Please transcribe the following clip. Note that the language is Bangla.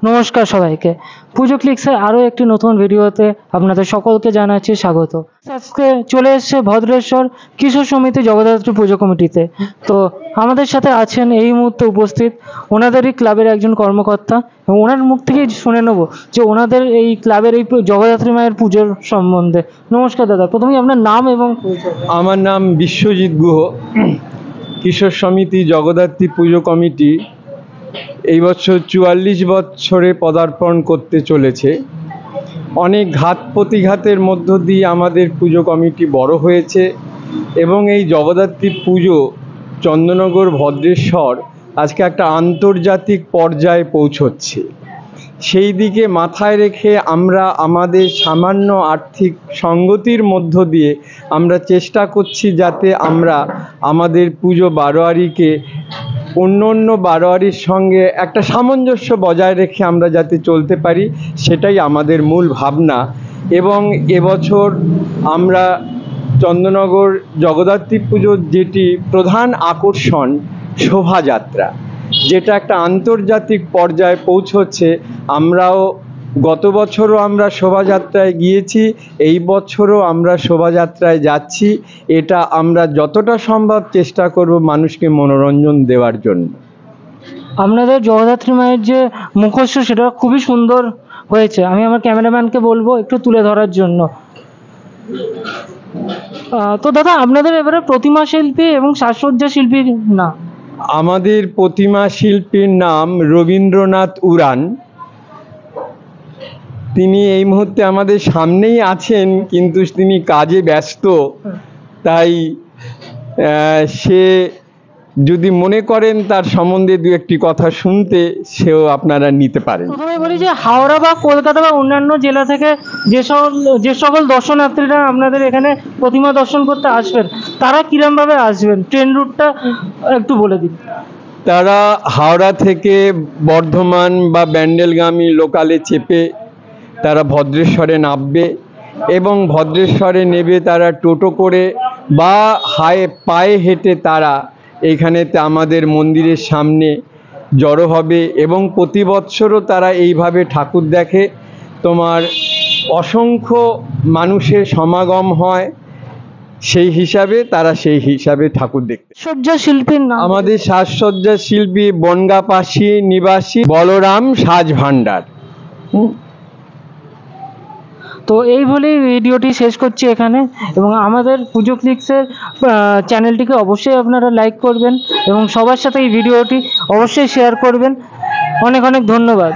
নমস্কার সবাইকে, পুজো ক্লিক্সের আরও একটি নতুন ভিডিওতে আপনাদের সকলকে জানাচ্ছি স্বাগত। আজকে চলে এসেছে ভদ্রেশ্বর কিশোর সমিতি জগদ্ধাত্রী পুজো কমিটিতে। তো আমাদের সাথে আছেন এই মুহূর্তে উপস্থিত ওনাদেরই ক্লাবের একজন কর্মকর্তা, এবং ওনার মুখ থেকেই শুনে নেব যে ওনাদের এই ক্লাবের এই জগদ্ধাত্রী মায়ের পুজোর সম্বন্ধে। নমস্কার দাদা, প্রথমেই আপনার নাম এবং পরিচয়। আমার নাম বিশ্বজিৎ গুহ। কিশোর সমিতি জগদ্ধাত্রী পুজো কমিটি এই বছর 44 বছরে পদার্পণ করতে চলেছে। অনেক ঘাত প্রতিঘাতের মধ্য দিয়ে আমাদের পুজো কমিটি বড় হয়েছে এবং এই জগদ্ধাত্রী পুজো চন্দননগর ভদ্রেশ্বর আজকে একটা আন্তর্জাতিক পর্যায়ে পৌঁছচ্ছে। সেই দিকে মাথায় রেখে আমরা আমাদের সামান্য আর্থিক সঙ্গতির মধ্য দিয়ে আমরা চেষ্টা করছি যাতে আমরা আমাদের পুজো বারোয়ারিকে অন্য বারোয়ারির সঙ্গে একটা সামঞ্জস্য বজায় রেখে আমরা যাতে চলতে পারি, সেটাই আমাদের মূল ভাবনা। এবং এবছর আমরা চন্দননগর জগদ্ধাত্রী পুজোর যেটি প্রধান আকর্ষণ শোভাযাত্রা, যেটা একটা আন্তর্জাতিক পর্যায়ে পৌঁছচ্ছে। আমরাও গত বছরও আমরা শোভাযাত্রায় গিয়েছি, এই বছরও আমরা শোভাযাত্রায় যাচ্ছি। এটা আমরা যতটা সম্ভব চেষ্টা করব মানুষকে মনোরঞ্জন দেওয়ার জন্য। আপনাদের জগদ্ধাত্রী মায়ের যে মুখোশ সেটা খুবই সুন্দর হয়েছে। আমি আমার ক্যামেরাম্যানকে বলবো একটু তুলে ধরার জন্য। তো দাদা, আপনাদের এবারে প্রতিমা শিল্পী এবং সাজসজ্জা শিল্পীর না? আমাদের প্রতিমা শিল্পীর নাম রবীন্দ্রনাথ উড়ান। তিনি এই মুহূর্তে আমাদের সামনেই আছেন, কিন্তু তিনি কাজে ব্যস্ত। তাই সে যদি মনে করেন তার সম্বন্ধে দু একটি কথা শুনতে, সেও আপনারা নিতে পারেন। প্রথমে বলি যে হাওড়া বা কলকাতা বা অন্যান্য জেলা থেকে যে সকল দর্শনার্থীরা আপনাদের এখানে প্রতিমা দর্শন করতে আসবেন, তারা কিরমভাবে আসবেন, ট্রেন রুটটা একটু বলে দিন। তারা হাওড়া থেকে বর্ধমান বা ব্যান্ডেলগামী লোকালে চেপে তারা ভদ্রেশ্বরে নামবে, এবং ভদ্রেশ্বরে নেবে তারা টোটো করে বা পায়ে হেঁটে তারা এইখানেতে আমাদের মন্দিরের সামনে জড়ো হবে। এবং প্রতি বৎসরও তারা এইভাবে ঠাকুর দেখে। তোমার অসংখ্য মানুষের সমাগম হয়, সেই হিসাবে ঠাকুর দেখতে। সজ্জা শিল্পীর নাম? আমাদের সাজসজ্জা শিল্পী বনগাঁপাশি নিবাসী বলরাম সাজ ভান্ডার। তো এই বলেই ভিডিওটি শেষ করছি এখানে, এবং আমাদের পুজো ক্লিক্সের চ্যানেলটিকে অবশ্যই আপনারা লাইক করবেন এবং সবার সাথে এই ভিডিওটি অবশ্যই শেয়ার করবেন। অনেক অনেক ধন্যবাদ।